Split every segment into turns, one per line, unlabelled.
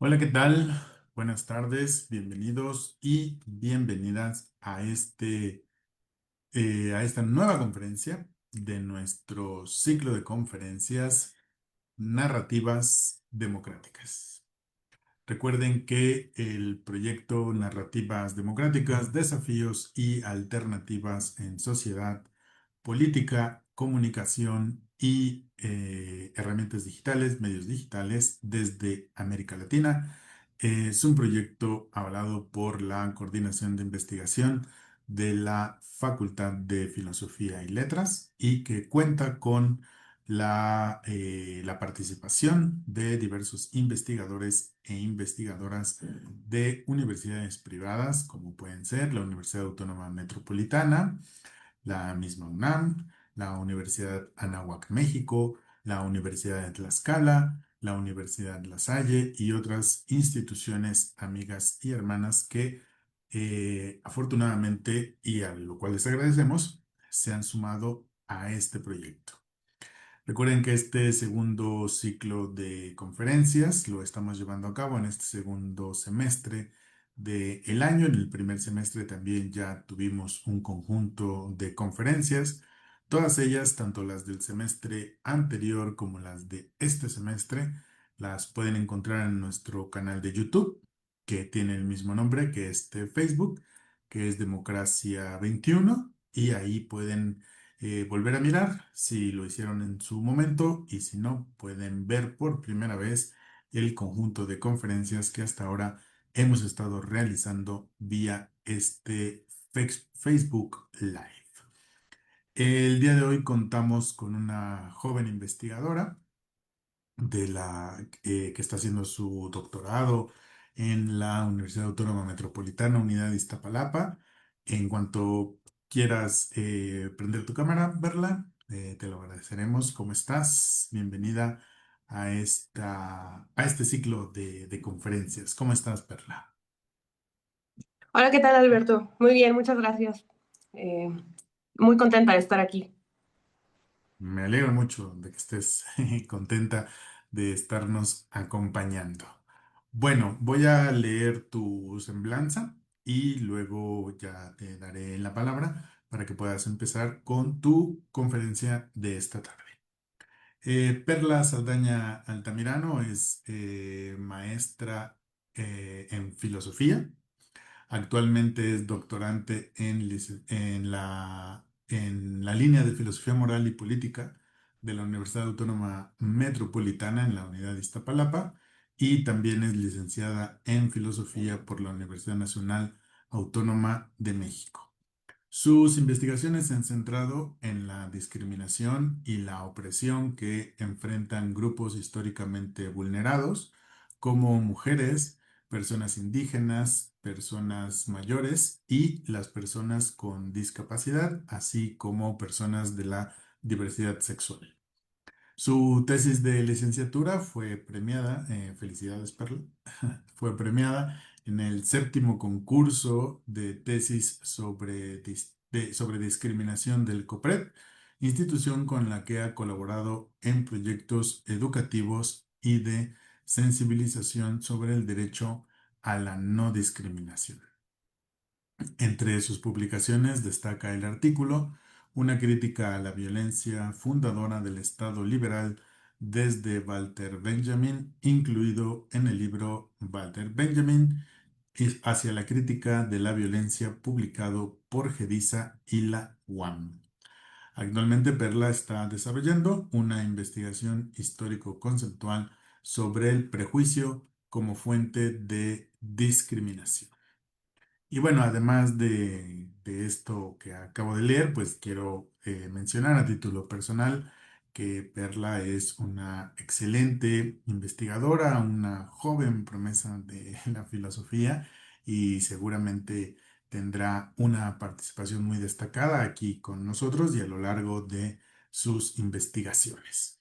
Hola, ¿qué tal? Buenas tardes, bienvenidos y bienvenidas a a esta nueva conferencia de nuestro ciclo de conferencias narrativas democráticas. Recuerden que el proyecto Narrativas Democráticas, Desafíos y Alternativas en Sociedad, Política, Comunicación y Herramientas Digitales, Medios Digitales desde América Latina es un proyecto avalado por la Coordinación de Investigación de la Facultad de Filosofía y Letras y que cuenta con la participación de diversos investigadores e investigadoras de universidades privadas, como pueden ser la Universidad Autónoma Metropolitana, la misma UNAM, la Universidad Anáhuac México, la Universidad de Tlaxcala, la Universidad La Salle y otras instituciones amigas y hermanas que afortunadamente, y a lo cual les agradecemos, se han sumado a este proyecto. Recuerden que este segundo ciclo de conferencias lo estamos llevando a cabo en este segundo semestre del año. En el primer semestre también ya tuvimos un conjunto de conferencias, todas ellas, tanto las del semestre anterior como las de este semestre, las pueden encontrar en nuestro canal de YouTube, que tiene el mismo nombre que este Facebook, que es Democracia 21, y ahí pueden volver a mirar si lo hicieron en su momento y si no, pueden ver por primera vez el conjunto de conferencias que hasta ahora hemos estado realizando vía este Facebook Live. El día de hoy contamos con una joven investigadora que está haciendo su doctorado en la Universidad Autónoma Metropolitana, Unidad de Iztapalapa. En cuanto quieras prender tu cámara, verla, te lo agradeceremos. ¿Cómo estás? Bienvenida a este ciclo de conferencias. ¿Cómo estás, Perla?
Hola, ¿qué tal, Alberto? Muy bien, muchas gracias. Eh, Muy contenta de estar aquí.
Me alegro mucho de que estés contenta de estarnos acompañando. Bueno, voy a leer tu semblanza y luego ya te daré la palabra para que puedas empezar con tu conferencia de esta tarde. Perla Saldaña Altamirano es maestra en filosofía. Actualmente es doctorante en la línea de Filosofía Moral y Política de la Universidad Autónoma Metropolitana en la Unidad de Iztapalapa y también es licenciada en Filosofía por la Universidad Nacional Autónoma de México. Sus investigaciones se han centrado en la discriminación y la opresión que enfrentan grupos históricamente vulnerados, como mujeres, personas indígenas, personas mayores y las personas con discapacidad, así como personas de la diversidad sexual. Su tesis de licenciatura fue premiada, felicidades Perla, fue premiada en el séptimo concurso de tesis sobre discriminación del COPRED, institución con la que ha colaborado en proyectos educativos y de sensibilización sobre el derecho a la no discriminación. Entre sus publicaciones destaca el artículo Una crítica a la violencia fundadora del Estado liberal desde Walter Benjamin, incluido en el libro Walter Benjamin hacia la crítica de la violencia, publicado por GEDISA y la UAM. Actualmente Perla está desarrollando una investigación histórico-conceptual sobre el prejuicio como fuente de discriminación. Y bueno, además de esto que acabo de leer, pues quiero mencionar a título personal que Perla es una excelente investigadora, una joven promesa de la filosofía y seguramente tendrá una participación muy destacada aquí con nosotros y a lo largo de sus investigaciones.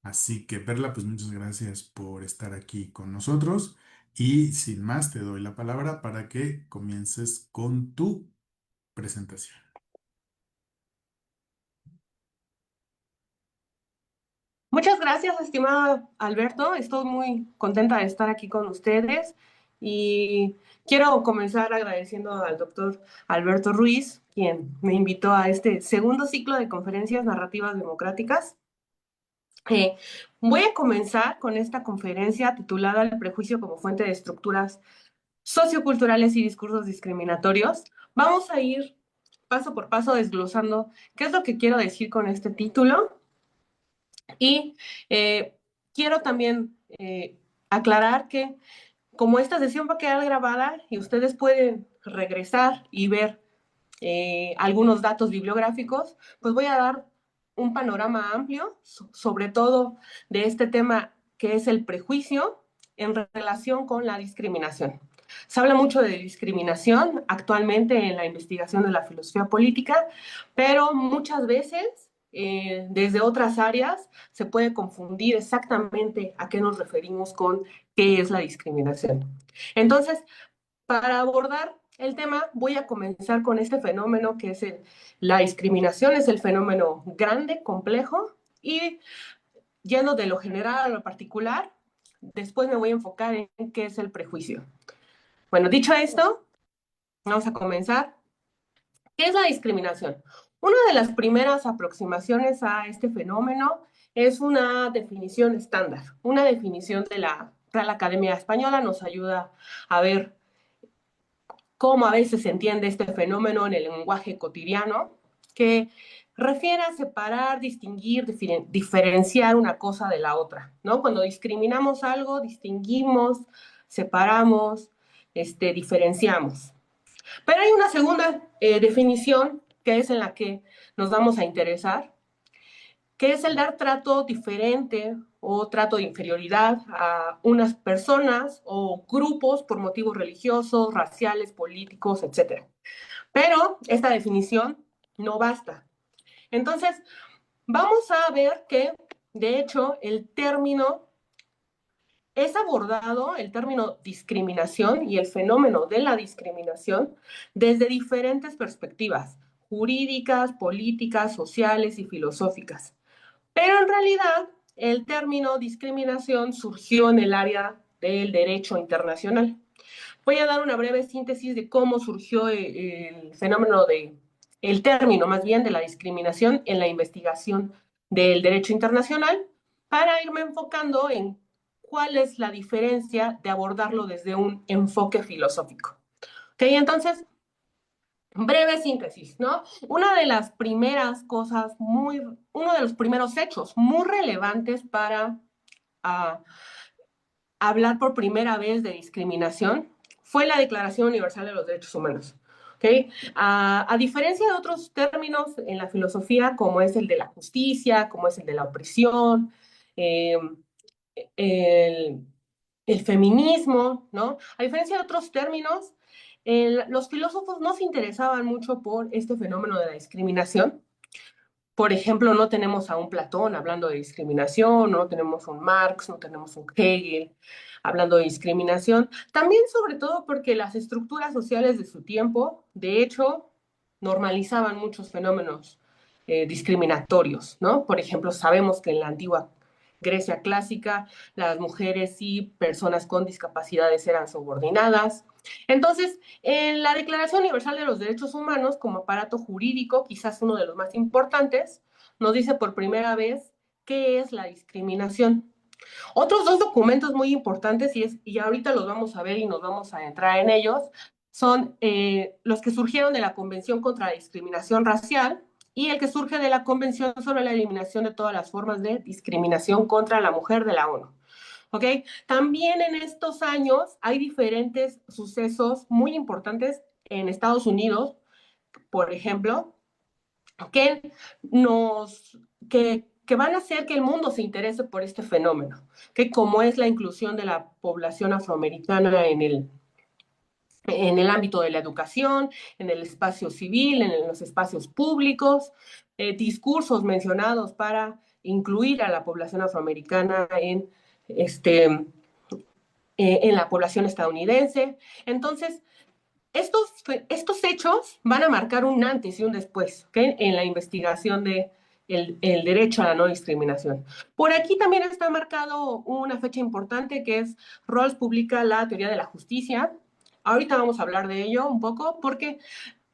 Así que, Perla, pues muchas gracias por estar aquí con nosotros y sin más te doy la palabra para que comiences con tu presentación.
Muchas gracias, estimado Alberto. Estoy muy contenta de estar aquí con ustedes y quiero comenzar agradeciendo al doctor Alberto Ruiz, quien me invitó a este segundo ciclo de conferencias narrativas democráticas. Eh, Voy a comenzar con esta conferencia titulada El prejuicio como fuente de estructuras socioculturales y discursos discriminatorios. Vamos a ir paso por paso desglosando qué es lo que quiero decir con este título y quiero también aclarar que como esta sesión va a quedar grabada y ustedes pueden regresar y ver algunos datos bibliográficos, pues voy a dar un panorama amplio, sobre todo de este tema que es el prejuicio en relación con la discriminación. Se habla mucho de discriminación actualmente en la investigación de la filosofía política, pero muchas veces desde otras áreas se puede confundir exactamente a qué nos referimos con qué es la discriminación. Entonces, para abordar el tema, voy a comenzar con este fenómeno que es la discriminación, es el fenómeno grande, complejo, y yendo de lo general a lo particular, después me voy a enfocar en qué es el prejuicio. Bueno, dicho esto, vamos a comenzar. ¿Qué es la discriminación? Una de las primeras aproximaciones a este fenómeno es una definición estándar. Una definición de la Real Academia Española nos ayuda a ver cómo a veces se entiende este fenómeno en el lenguaje cotidiano, que refiere a separar, distinguir, diferenciar una cosa de la otra, ¿no? Cuando discriminamos algo, distinguimos, separamos, diferenciamos. Pero hay una segunda definición que es en la que nos vamos a interesar, que es el dar trato diferente o trato de inferioridad a unas personas o grupos por motivos religiosos, raciales, políticos, etc. Pero esta definición no basta. Entonces, vamos a ver que, de hecho, el término es abordado, el término discriminación y el fenómeno de la discriminación, desde diferentes perspectivas, jurídicas, políticas, sociales y filosóficas. Pero en realidad, el término discriminación surgió en el área del derecho internacional. Voy a dar una breve síntesis de cómo surgió el fenómeno el término más bien de la discriminación en la investigación del derecho internacional para irme enfocando en cuál es la diferencia de abordarlo desde un enfoque filosófico. ¿Ok? Entonces, breve síntesis, ¿no? Una de las primeras cosas uno de los primeros hechos muy relevantes para uh, hablar por primera vez de discriminación fue la Declaración Universal de los Derechos Humanos. ¿Okay? A diferencia de otros términos en la filosofía, como es el de la justicia, como es el de la opresión, eh, el, el feminismo, ¿no? A diferencia de otros términos, los filósofos no se interesaban mucho por este fenómeno de la discriminación. Por ejemplo, no tenemos a un Platón hablando de discriminación, no tenemos un Marx, no tenemos un Hegel hablando de discriminación. También, sobre todo, porque las estructuras sociales de su tiempo, de hecho, normalizaban muchos fenómenos discriminatorios, ¿no? Por ejemplo, sabemos que en la antigua Grecia clásica, las mujeres y personas con discapacidades eran subordinadas. Entonces, en la Declaración Universal de los Derechos Humanos, como aparato jurídico, quizás uno de los más importantes, nos dice por primera vez qué es la discriminación. Otros dos documentos muy importantes, y ahorita los vamos a ver y nos vamos a entrar en ellos, son los que surgieron de la Convención contra la Discriminación Racial y el que surge de la Convención sobre la Eliminación de todas las formas de discriminación contra la mujer de la ONU. ¿Ok? También en estos años hay diferentes sucesos muy importantes en Estados Unidos, por ejemplo, que que van a hacer que el mundo se interese por este fenómeno, que como es la inclusión de la población afroamericana en el ámbito de la educación, en el espacio civil, en los espacios públicos, discursos mencionados para incluir a la población afroamericana en la población estadounidense. Entonces, estos hechos van a marcar un antes y un después, ¿okay? En la investigación el derecho a la no discriminación. Por aquí también está marcado una fecha importante que es Rawls publica la teoría de la justicia. Ahorita vamos a hablar de ello un poco porque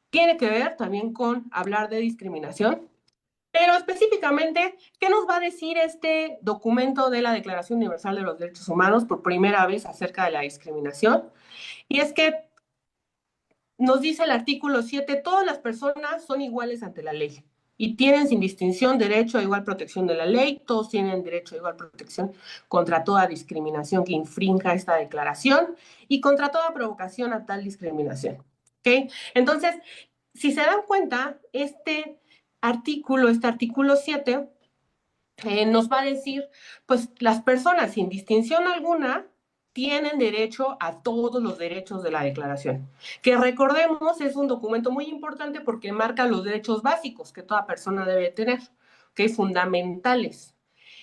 tiene que ver también con hablar de discriminación. Pero específicamente, ¿qué nos va a decir este documento de la Declaración Universal de los Derechos Humanos por primera vez acerca de la discriminación? Y es que nos dice el artículo 7, todas las personas son iguales ante la ley y tienen sin distinción derecho a igual protección de la ley, todos tienen derecho a igual protección contra toda discriminación que infrinja esta declaración y contra toda provocación a tal discriminación. ¿Okay? Entonces, si se dan cuenta, este artículo 7, nos va a decir, pues las personas sin distinción alguna tienen derecho a todos los derechos de la declaración, que recordemos es un documento muy importante porque marca los derechos básicos que toda persona debe tener, que es fundamentales.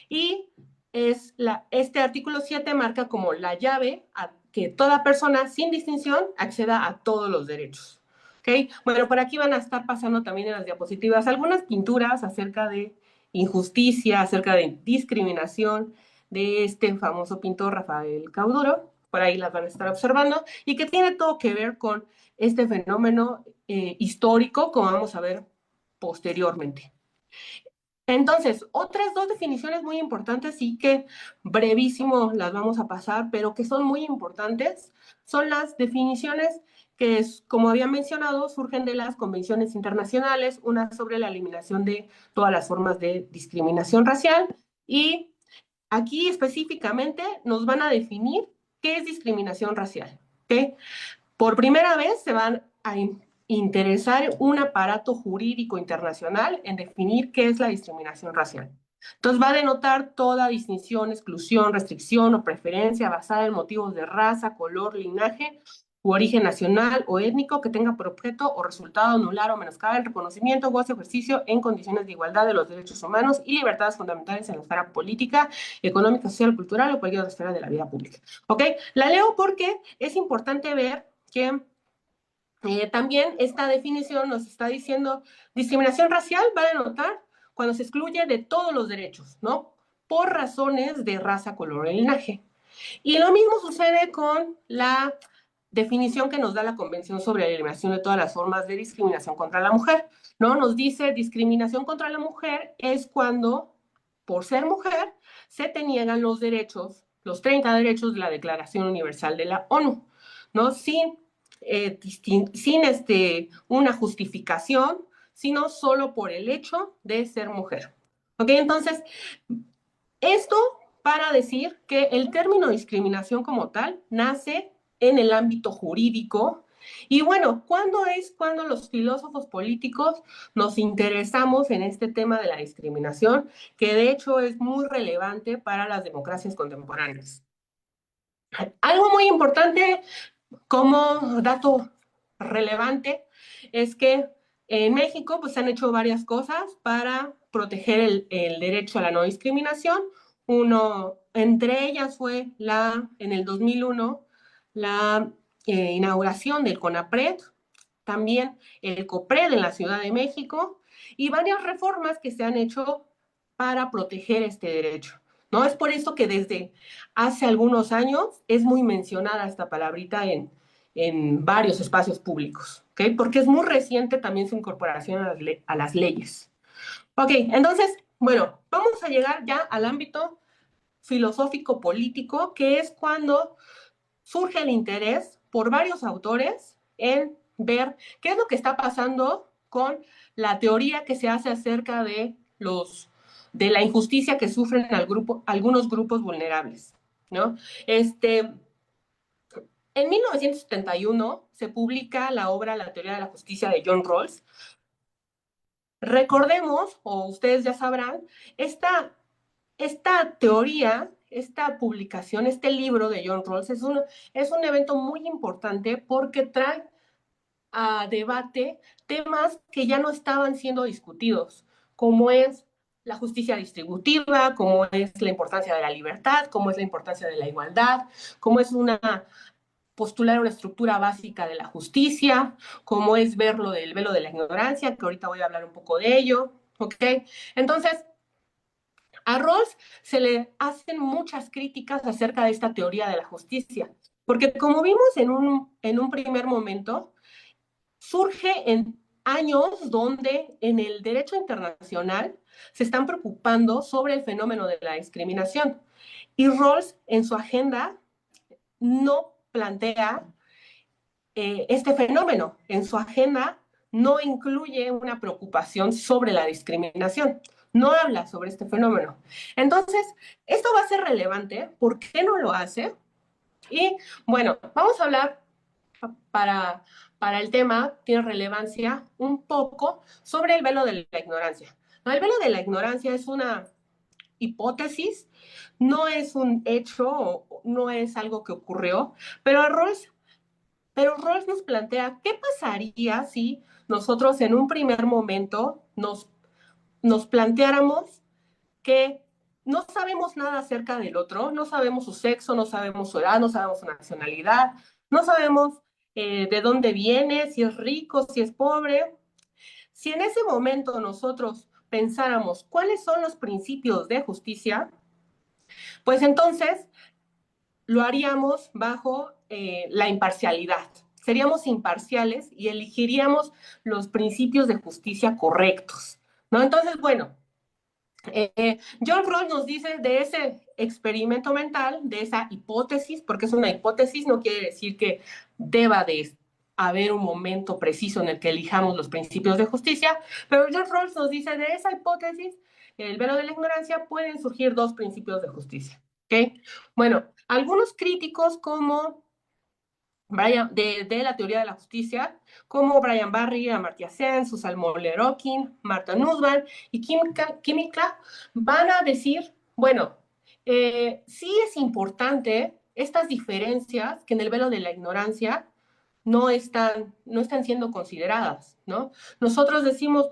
Y este artículo 7 marca como la llave a que toda persona sin distinción acceda a todos los derechos. ¿Okay? Bueno, por aquí van a estar pasando también en las diapositivas algunas pinturas acerca de injusticia, acerca de discriminación de este famoso pintor Rafael Cauduro, por ahí las van a estar observando, y que tiene todo que ver con este fenómeno histórico, como vamos a ver posteriormente. Entonces, otras dos definiciones muy importantes y que brevísimo las vamos a pasar, pero que son muy importantes, son las definiciones que, como había mencionado, surgen de las convenciones internacionales, una sobre la eliminación de todas las formas de discriminación racial y aquí específicamente nos van a definir qué es discriminación racial. ¿Okay? Por primera vez se van a interesar un aparato jurídico internacional en definir qué es la discriminación racial. Entonces va a denotar toda distinción, exclusión, restricción o preferencia basada en motivos de raza, color, linaje u origen nacional o étnico que tenga por objeto o resultado anular o menoscabar el reconocimiento, goce o ejercicio en condiciones de igualdad de los derechos humanos y libertades fundamentales en la esfera política, económica, social, cultural o cualquier otra esfera de la vida pública. ¿Ok? La leo porque es importante ver que también esta definición nos está diciendo discriminación racial va a denotar cuando se excluye de todos los derechos, ¿no? Por razones de raza, color o linaje. Y lo mismo sucede con la definición que nos da la Convención sobre la Eliminación de todas las formas de discriminación contra la mujer, ¿no? Nos dice discriminación contra la mujer es cuando, por ser mujer, se te niegan los derechos, los 30 derechos de la Declaración Universal de la ONU, ¿no? Sin una justificación, sino solo por el hecho de ser mujer. ¿Ok? Entonces, esto para decir que el término discriminación como tal nace en el ámbito jurídico. Y bueno, ¿cuándo es cuando los filósofos políticos nos interesamos en este tema de la discriminación, que de hecho es muy relevante para las democracias contemporáneas? Algo muy importante como dato relevante es que en México pues, se han hecho varias cosas para proteger el derecho a la no discriminación. Entre ellas fue en el 2001 la inauguración del CONAPRED, también el COPRED en la Ciudad de México y varias reformas que se han hecho para proteger este derecho. ¿No? Es por eso que desde hace algunos años es muy mencionada esta palabrita en varios espacios públicos, ¿ok? Porque es muy reciente también su incorporación a las leyes. Ok, entonces, bueno, vamos a llegar ya al ámbito filosófico político, que es cuando surge el interés por varios autores en ver qué es lo que está pasando con la teoría que se hace acerca de la injusticia que sufren algunos grupos vulnerables, ¿no? En 1971 se publica la obra La teoría de la justicia de John Rawls. Recordemos, o ustedes ya sabrán, esta teoría, esta publicación, este libro de John Rawls es un evento muy importante porque trae a debate temas que ya no estaban siendo discutidos, como es la justicia distributiva, como es la importancia de la libertad, como es la importancia de la igualdad, como es postular una estructura básica de la justicia, como es ver lo del velo de la ignorancia, que ahorita voy a hablar un poco de ello, ¿ok? Entonces, a Rawls se le hacen muchas críticas acerca de esta teoría de la justicia, porque como vimos en un primer momento, surge en años donde en el derecho internacional se están preocupando sobre el fenómeno de la discriminación. Y Rawls en su agenda no plantea este fenómeno. En su agenda no incluye una preocupación sobre la discriminación. No habla sobre este fenómeno. Entonces, esto va a ser relevante. ¿Por qué no lo hace? Y bueno, vamos a hablar para, para el tema, tiene relevancia un poco sobre el velo de la ignorancia. ¿No? El velo de la ignorancia es una hipótesis, no es un hecho, no es algo que ocurrió, pero Rawls nos plantea qué pasaría si nosotros en un primer momento nos planteáramos que no sabemos nada acerca del otro, no sabemos su sexo, no sabemos su edad, no sabemos su nacionalidad, no sabemos de dónde viene, si es rico, si es pobre. Si en ese momento nosotros pensáramos cuáles son los principios de justicia, pues entonces lo haríamos bajo la imparcialidad. Seríamos imparciales y elegiríamos los principios de justicia correctos, ¿no? Entonces, bueno, John Rawls nos dice de ese experimento mental, de esa hipótesis, porque es una hipótesis, no quiere decir que deba de haber un momento preciso en el que elijamos los principios de justicia, pero John Rawls nos dice de esa hipótesis, el velo de la ignorancia, pueden surgir dos principios de justicia. ¿Okay? Bueno, algunos críticos como de la teoría de la justicia, como Brian Barry, Amartya Sen, Susan Moller-Okin, Martha Nussbaum y Kim Clark, van a decir, bueno, sí es importante estas diferencias que en el velo de la ignorancia no están siendo consideradas, ¿no? Nosotros decimos,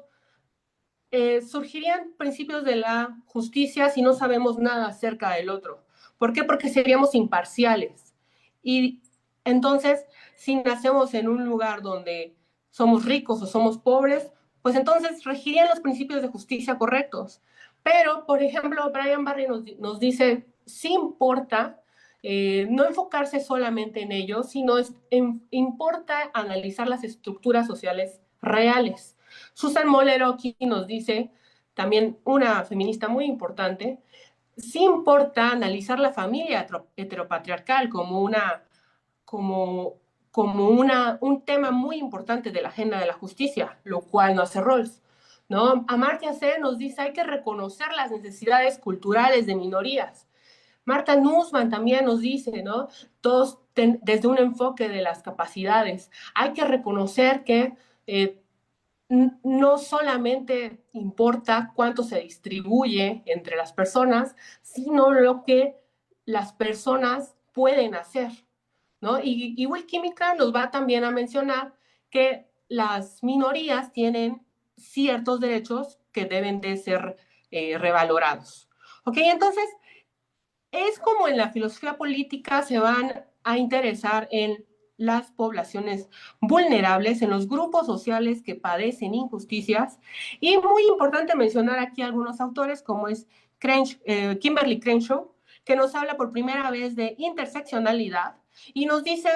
surgirían principios de la justicia si no sabemos nada acerca del otro. ¿Por qué? Porque seríamos imparciales. Y entonces, si nacemos en un lugar donde somos ricos o somos pobres, pues entonces regirían los principios de justicia correctos. Pero, por ejemplo, Brian Barry nos dice, sí importa no enfocarse solamente en ello, sino importa analizar las estructuras sociales reales. Susan Moller-Oki nos dice, también una feminista muy importante, sí importa analizar la familia heteropatriarcal como, un tema muy importante de la agenda de la justicia, lo cual no hace Rawls. ¿No? Amartya Sen nos dice hay que reconocer las necesidades culturales de minorías. Martha Nussbaum también nos dice, ¿no? Todos desde un enfoque de las capacidades. Hay que reconocer que no solamente importa cuánto se distribuye entre las personas, sino lo que las personas pueden hacer, ¿no? Y Will Química nos va también a mencionar que las minorías tienen ciertos derechos que deben de ser revalorados. ¿Ok? Entonces, es como en la filosofía política se van a interesar en las poblaciones vulnerables, en los grupos sociales que padecen injusticias. Y muy importante mencionar aquí algunos autores como es Kimberly Crenshaw, que nos habla por primera vez de interseccionalidad y nos dice,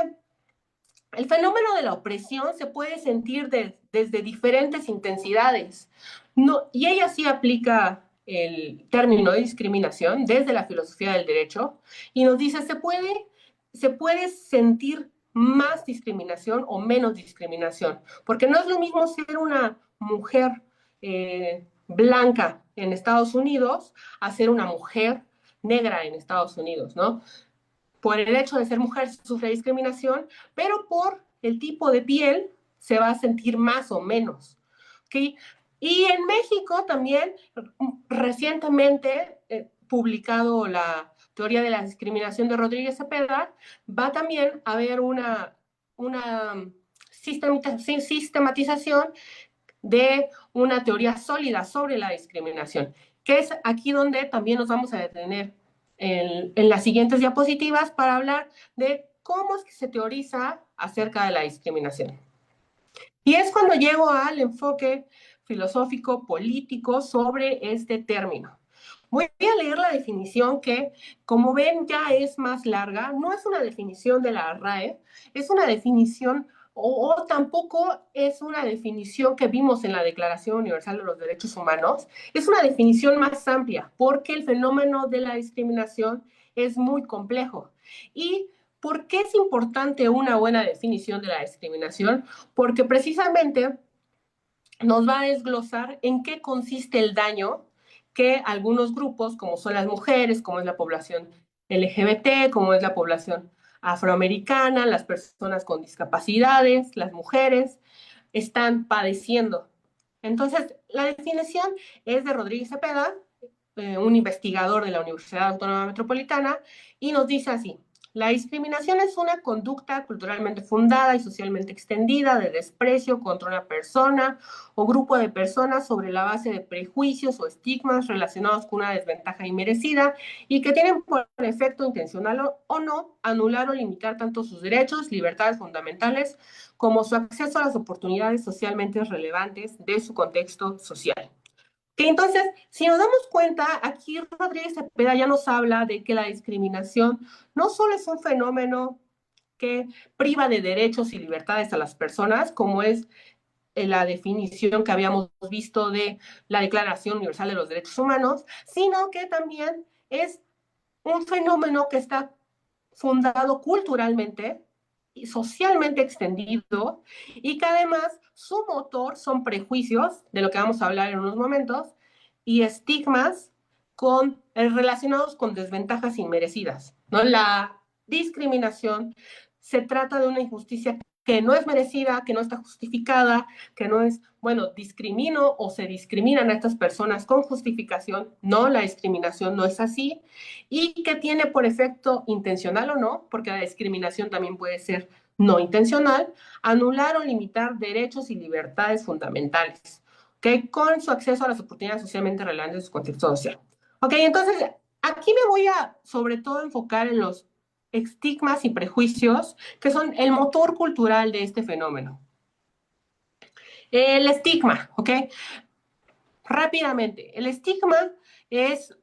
el fenómeno de la opresión se puede sentir desde diferentes intensidades. No, y ella sí aplica el término de discriminación desde la filosofía del derecho y nos dice, se puede sentir más discriminación o menos discriminación, porque no es lo mismo ser una mujer blanca en Estados Unidos a ser una mujer negra en Estados Unidos, ¿no? Por el hecho de ser mujer se sufre discriminación, pero por el tipo de piel se va a sentir más o menos. ¿Okay? Y en México también, recientemente publicado la teoría de la discriminación de Rodríguez Cepeda, va también a haber una sistematización de una teoría sólida sobre la discriminación, que es aquí donde también nos vamos a detener en las siguientes diapositivas para hablar de cómo es que se teoriza acerca de la discriminación. Y es cuando llego al enfoque filosófico, político sobre este término. Voy a leer la definición que, como ven, ya es más larga. No es una definición de la RAE, es una definición o tampoco es una definición que vimos en la Declaración Universal de los Derechos Humanos. Es una definición más amplia porque el fenómeno de la discriminación es muy complejo. ¿Y por qué es importante una buena definición de la discriminación? Porque precisamente nos va a desglosar en qué consiste el daño que algunos grupos, como son las mujeres, como es la población LGBT, como es la población afroamericana, las personas con discapacidades, las mujeres, están padeciendo. Entonces, la definición es de Rodríguez Cepeda, un investigador de la Universidad Autónoma Metropolitana, y nos dice así: la discriminación es una conducta culturalmente fundada y socialmente extendida de desprecio contra una persona o grupo de personas sobre la base de prejuicios o estigmas relacionados con una desventaja inmerecida y que tienen por efecto intencional o no anular o limitar tanto sus derechos, libertades fundamentales, como su acceso a las oportunidades socialmente relevantes de su contexto social. Que entonces, si nos damos cuenta, aquí Rodríguez Cepeda ya nos habla de que la discriminación no solo es un fenómeno que priva de derechos y libertades a las personas, como es la definición que habíamos visto de la Declaración Universal de los Derechos Humanos, sino que también es un fenómeno que está fundado culturalmente y socialmente extendido, y que además su motor son prejuicios, de lo que vamos a hablar en unos momentos, y estigmas relacionados con desventajas inmerecidas, ¿no? La discriminación se trata de una injusticia que no es merecida, que no está justificada, que no es, bueno, discrimino o se discriminan a estas personas con justificación. No, la discriminación no es así, y que tiene por efecto, intencional o no, porque la discriminación también puede ser no intencional, anular o limitar derechos y libertades fundamentales, ¿okay? Con su acceso a las oportunidades socialmente relevantes de su contexto social. Ok, entonces aquí me voy a sobre todo enfocar en los estigmas y prejuicios que son el motor cultural de este fenómeno. El estigma, ¿ok? Rápidamente, el estigma es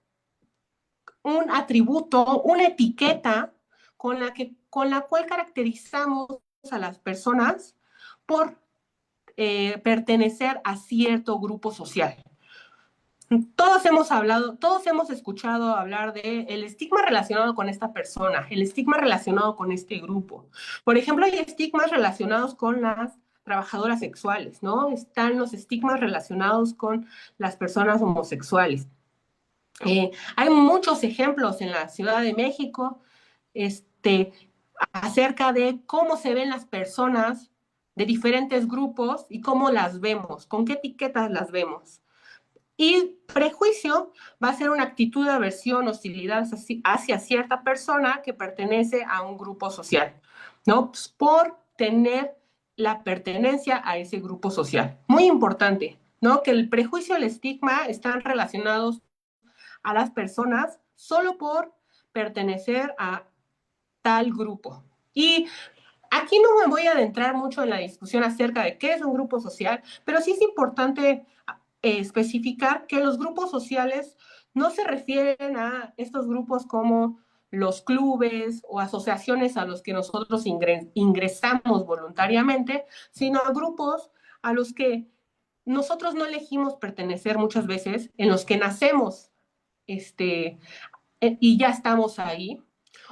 un atributo, una etiqueta con la cual caracterizamos a las personas por pertenecer a cierto grupo social. Todos hemos hablado, todos hemos escuchado hablar de el estigma relacionado con esta persona, el estigma relacionado con este grupo. Por ejemplo, hay estigmas relacionados con las trabajadoras sexuales, ¿no? Están los estigmas relacionados con las personas homosexuales. Hay muchos ejemplos en la Ciudad de México, este, acerca de cómo se ven las personas de diferentes grupos y cómo las vemos, con qué etiquetas las vemos. Y prejuicio va a ser una actitud de aversión, hostilidad hacia cierta persona que pertenece a un grupo social, ¿no? Pues por tener la pertenencia a ese grupo social. Muy importante, ¿no? Que el prejuicio y el estigma están relacionados a las personas solo por pertenecer a tal grupo. Y aquí no me voy a adentrar mucho en la discusión acerca de qué es un grupo social, pero sí es importante especificar que los grupos sociales no se refieren a estos grupos como los clubes o asociaciones a los que nosotros ingresamos voluntariamente, sino a grupos a los que nosotros no elegimos pertenecer muchas veces, en los que nacemos y ya estamos ahí,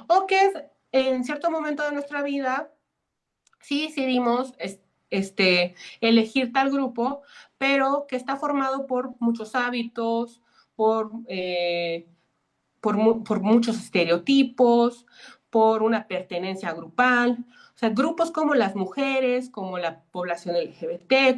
o que en cierto momento de nuestra vida sí decidimos elegir tal grupo, pero que está formado por muchos hábitos, por muchos estereotipos, por una pertenencia grupal. O sea, grupos como las mujeres, como la población LGBT,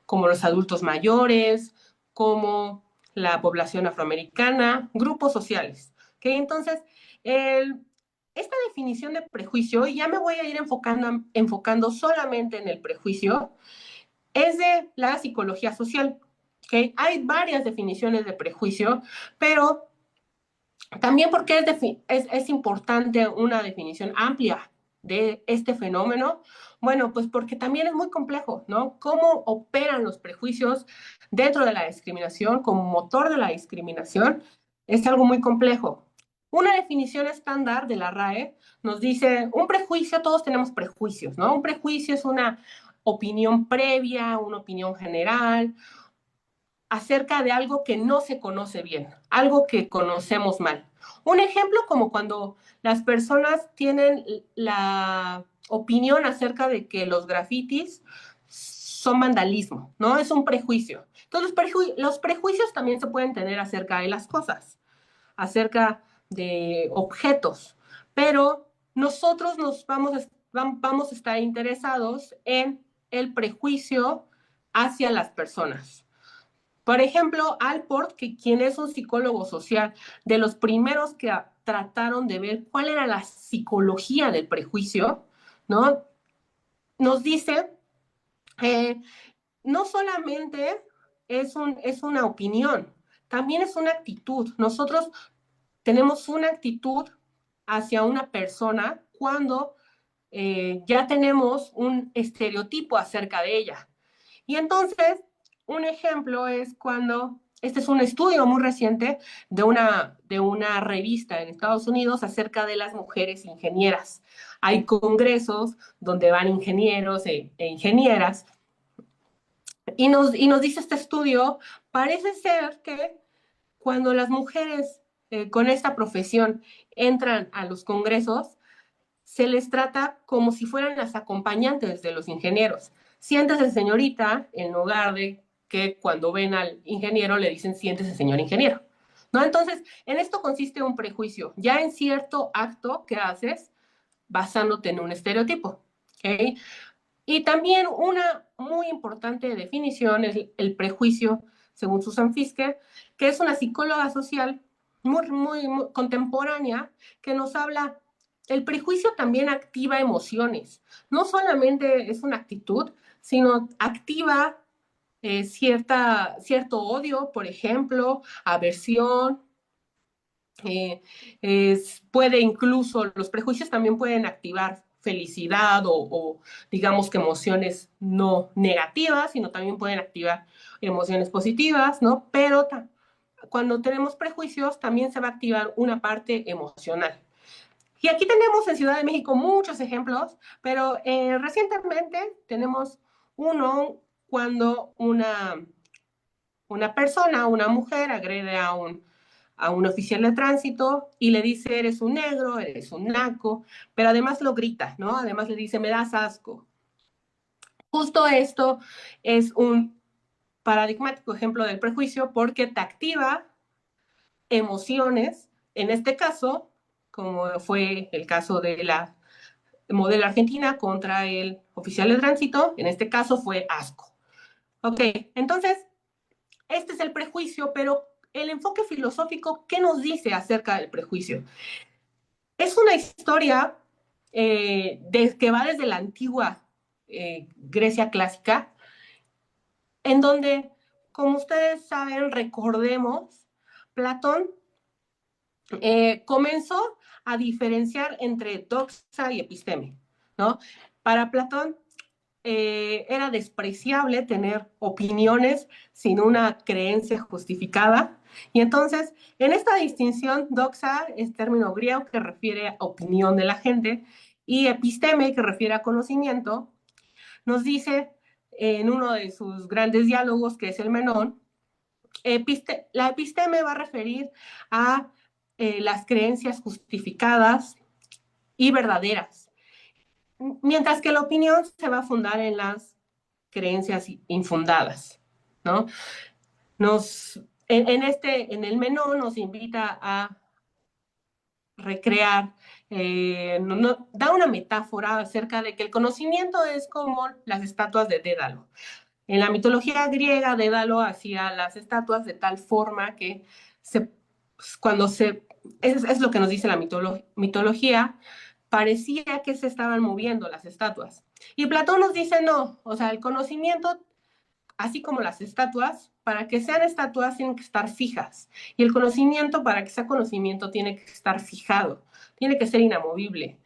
como los adultos mayores, como la población afroamericana, grupos sociales. ¿Okay? Entonces, esta definición de prejuicio, y ya me voy a ir enfocando solamente en el prejuicio, es de la psicología social. ¿Okay? Hay varias definiciones de prejuicio, pero también porque es importante una definición amplia, de este fenómeno? Bueno, pues porque también es muy complejo, ¿no? ¿Cómo operan los prejuicios dentro de la discriminación como motor de la discriminación? Es algo muy complejo. Una definición estándar de la RAE nos dice, un prejuicio, todos tenemos prejuicios, ¿no? Un prejuicio es una opinión previa, una opinión general, acerca de algo que no se conoce bien, algo que conocemos mal. Un ejemplo como cuando las personas tienen la opinión acerca de que los grafitis son vandalismo, ¿no? Es un prejuicio. Entonces, los prejuicios también se pueden tener acerca de las cosas, acerca de objetos, pero nosotros vamos a estar interesados en el prejuicio hacia las personas. Por ejemplo, Alport, que quien es un psicólogo social, de los primeros que trataron de ver cuál era la psicología del prejuicio, ¿no? Nos dice, eh, no solamente es una opinión, también es una actitud. Nosotros tenemos una actitud hacia una persona cuando ya tenemos un estereotipo acerca de ella. Y entonces, un ejemplo es cuando, este es un estudio muy reciente de una revista en Estados Unidos acerca de las mujeres ingenieras. Hay congresos donde van ingenieros e ingenieras y nos dice este estudio, parece ser que cuando las mujeres con esta profesión entran a los congresos, se les trata como si fueran las acompañantes de los ingenieros. Siéntese, señorita, en lugar de que cuando ven al ingeniero le dicen siéntese, señor ingeniero. ¿No? Entonces, en esto consiste un prejuicio, ya en cierto acto que haces basándote en un estereotipo. ¿Okay? Y también una muy importante definición es el prejuicio, según Susan Fiske, que es una psicóloga social muy contemporánea que nos habla, el prejuicio también activa emociones, no solamente es una actitud, sino activa cierto odio, por ejemplo, aversión, puede incluso, los prejuicios también pueden activar felicidad digamos que emociones no negativas, sino también pueden activar emociones positivas, ¿no? Pero cuando tenemos prejuicios también se va a activar una parte emocional. Y aquí tenemos en Ciudad de México muchos ejemplos, pero recientemente tenemos uno cuando una persona, una mujer agrede a un oficial de tránsito y le dice, eres un negro, eres un naco, pero además lo grita, ¿no? Además le dice, me das asco. Justo esto es un paradigmático ejemplo del prejuicio porque te activa emociones, en este caso, como fue el caso de la modelo argentina contra el oficial de tránsito, en este caso fue asco. Ok, entonces, este es el prejuicio, pero el enfoque filosófico, ¿qué nos dice acerca del prejuicio? Es una historia que va desde la antigua Grecia clásica, en donde, como ustedes saben, recordemos, Platón comenzó a diferenciar entre doxa y episteme, ¿no? Para Platón era despreciable tener opiniones sin una creencia justificada. Y entonces, en esta distinción, doxa es término griego que refiere a opinión de la gente y episteme, que refiere a conocimiento, nos dice en uno de sus grandes diálogos, que es el Menón, la episteme va a referir a las creencias justificadas y verdaderas, mientras que la opinión se va a fundar en las creencias infundadas, ¿no? En el menú nos invita a recrear, da una metáfora acerca de que el conocimiento es como las estatuas de Dédalo. En la mitología griega, Dédalo hacía las estatuas de tal forma que cuando es lo que nos dice la mitología, parecía que se estaban moviendo las estatuas. Y Platón nos dice no, o sea, el conocimiento, así como las estatuas, para que sean estatuas tienen que estar fijas. Y el conocimiento, para que sea conocimiento, tiene que estar fijado, tiene que ser inamovible.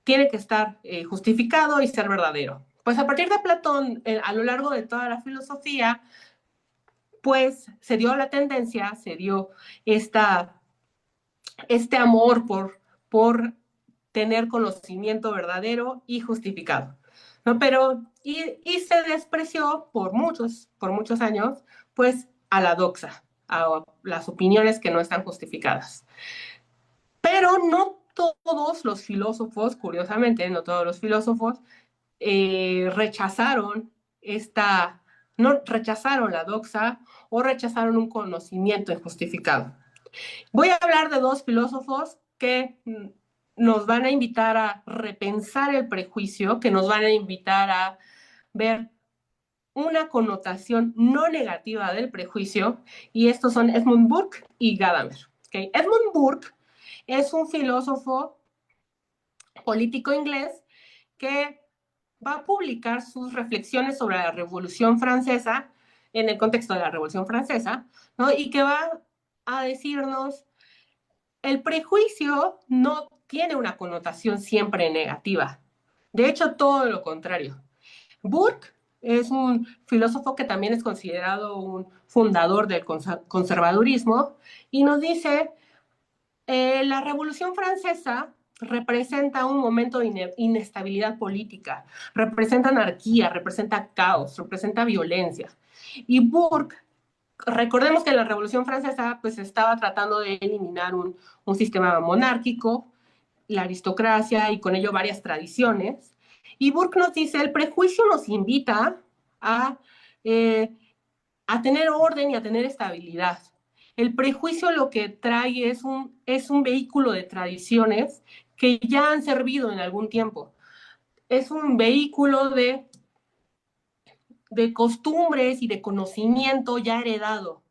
tiene que estar justificado y ser verdadero. Pues a partir de Platón, a lo largo de toda la filosofía, pues se dio la tendencia, se dio esta, este amor por tener conocimiento verdadero y justificado, ¿no? Pero, y se despreció por muchos años, pues a la doxa, a las opiniones que no están justificadas. Pero no todos los filósofos, curiosamente, no todos los filósofos rechazaron esta, no rechazaron la doxa o rechazaron un conocimiento injustificado. Voy a hablar de dos filósofos que nos van a invitar a repensar el prejuicio, que nos van a invitar a ver una connotación no negativa del prejuicio, y estos son Edmund Burke y Gadamer. ¿Okay? Edmund Burke es un filósofo político inglés que va a publicar sus reflexiones sobre la Revolución Francesa, en el contexto de la Revolución Francesa, ¿no? Y que va a decirnos, el prejuicio no tiene una connotación siempre negativa. De hecho, todo lo contrario. Burke es un filósofo que también es considerado un fundador del conservadurismo y nos dice, la Revolución Francesa representa un momento de inestabilidad política, representa anarquía, representa caos, representa violencia. Y Burke, recordemos que la Revolución Francesa pues estaba tratando de eliminar un sistema monárquico, la aristocracia y con ello varias tradiciones. Y Burke nos dice, el prejuicio nos invita a, eh, a tener orden y a tener estabilidad. El prejuicio lo que trae es un vehículo de tradiciones que ya han servido en algún tiempo. Es un vehículo de costumbres y de conocimiento ya heredado.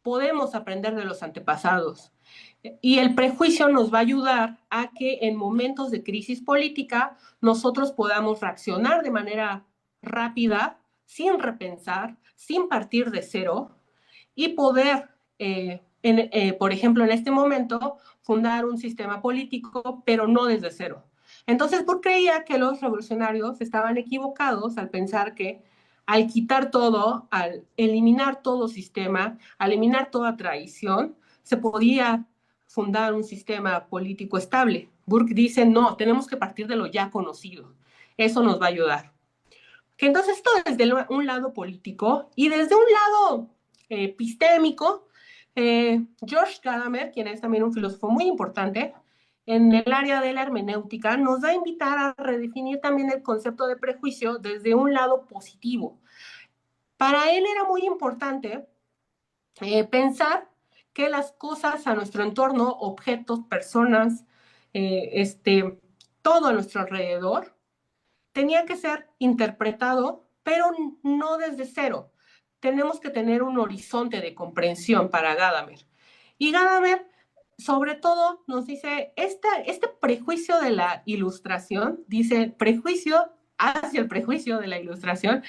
Podemos aprender de los antepasados. Y el prejuicio nos va a ayudar a que en momentos de crisis política nosotros podamos reaccionar de manera rápida, sin repensar, sin partir de cero, y poder, por ejemplo, en este momento, fundar un sistema político, pero no desde cero. Entonces, Burke creía que los revolucionarios estaban equivocados al pensar que al quitar todo, al eliminar todo sistema, al eliminar toda tradición, se podía fundar un sistema político estable. Burke dice, no, tenemos que partir de lo ya conocido. Eso nos va a ayudar. Que entonces esto desde un lado político y desde un lado epistémico, George Gadamer, quien es también un filósofo muy importante en el área de la hermenéutica, nos va a invitar a redefinir también el concepto de prejuicio desde un lado positivo. Para él era muy importante pensar que las cosas a nuestro entorno, objetos, personas, todo a nuestro alrededor, tenía que ser interpretado, pero no desde cero. Tenemos que tener un horizonte de comprensión para Gadamer. Y Gadamer, sobre todo, nos dice, este prejuicio de la ilustración, dice, prejuicio hacia el prejuicio de la ilustración,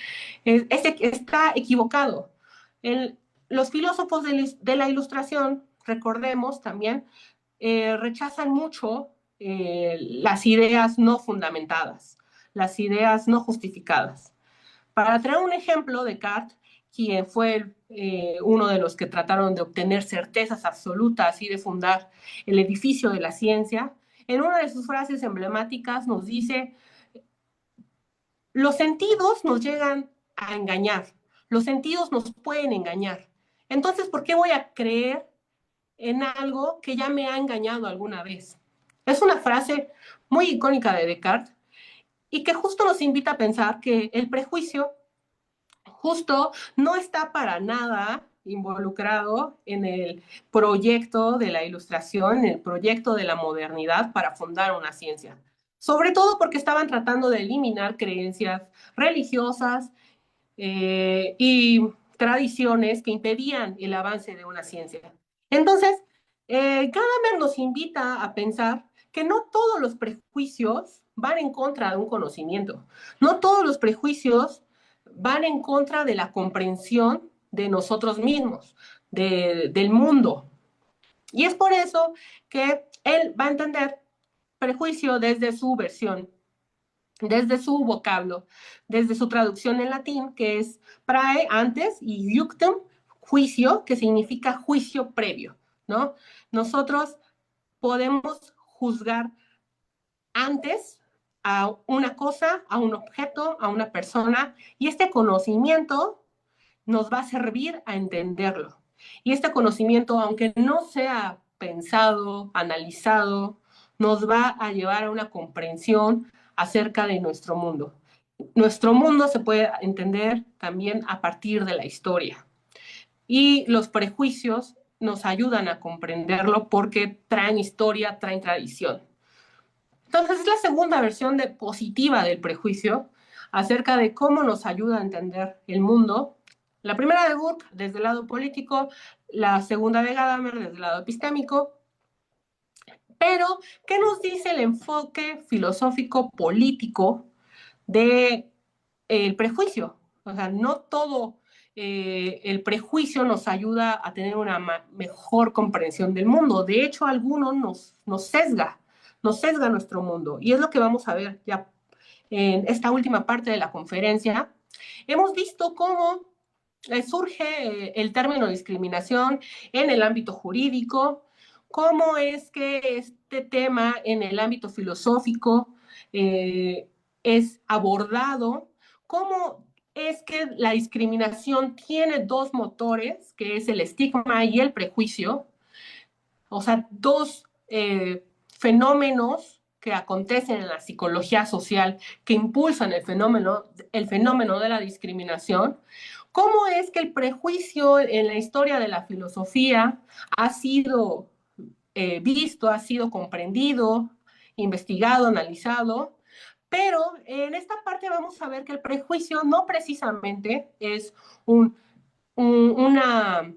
está equivocado. Los filósofos de la ilustración, recordemos también, rechazan mucho las ideas no fundamentadas, las ideas no justificadas. Para traer un ejemplo, Descartes, quien fue uno de los que trataron de obtener certezas absolutas y de fundar el edificio de la ciencia, en una de sus frases emblemáticas nos dice, los sentidos nos llegan a engañar, los sentidos nos pueden engañar. Entonces, ¿por qué voy a creer en algo que ya me ha engañado alguna vez? Es una frase muy icónica de Descartes y que justo nos invita a pensar que el prejuicio justo no está para nada involucrado en el proyecto de la ilustración, en el proyecto de la modernidad para fundar una ciencia. Sobre todo porque estaban tratando de eliminar creencias religiosas y tradiciones que impedían el avance de una ciencia. Entonces, Gadamer nos invita a pensar que no todos los prejuicios van en contra de un conocimiento, no todos los prejuicios van en contra de la comprensión de nosotros mismos, del mundo. Y es por eso que él va a entender prejuicio desde su versión, desde su vocablo, desde su traducción en latín, que es prae antes, y iuctem, juicio, que significa juicio previo, ¿no? Nosotros podemos juzgar antes a una cosa, a un objeto, a una persona, y este conocimiento nos va a servir a entenderlo. Y este conocimiento, aunque no sea pensado, analizado, nos va a llevar a una comprensión acerca de nuestro mundo. Nuestro mundo se puede entender también a partir de la historia. Y los prejuicios nos ayudan a comprenderlo porque traen historia, traen tradición. Entonces es la segunda versión positiva del prejuicio acerca de cómo nos ayuda a entender el mundo. La primera de Burke desde el lado político, la segunda de Gadamer desde el lado epistémico. Pero, ¿qué nos dice el enfoque filosófico político del prejuicio? O sea, no todo el prejuicio nos ayuda a tener una mejor comprensión del mundo. De hecho, algunos nos sesga nuestro mundo. Y es lo que vamos a ver ya en esta última parte de la conferencia. Hemos visto cómo surge el término discriminación en el ámbito jurídico, cómo es que este tema en el ámbito filosófico es abordado, cómo es que la discriminación tiene dos motores, que es el estigma y el prejuicio, o sea, dos fenómenos que acontecen en la psicología social que impulsan el fenómeno de la discriminación. ¿Cómo es que el prejuicio en la historia de la filosofía ha sido visto, ha sido comprendido, investigado, analizado? Pero en esta parte vamos a ver que el prejuicio no precisamente es una,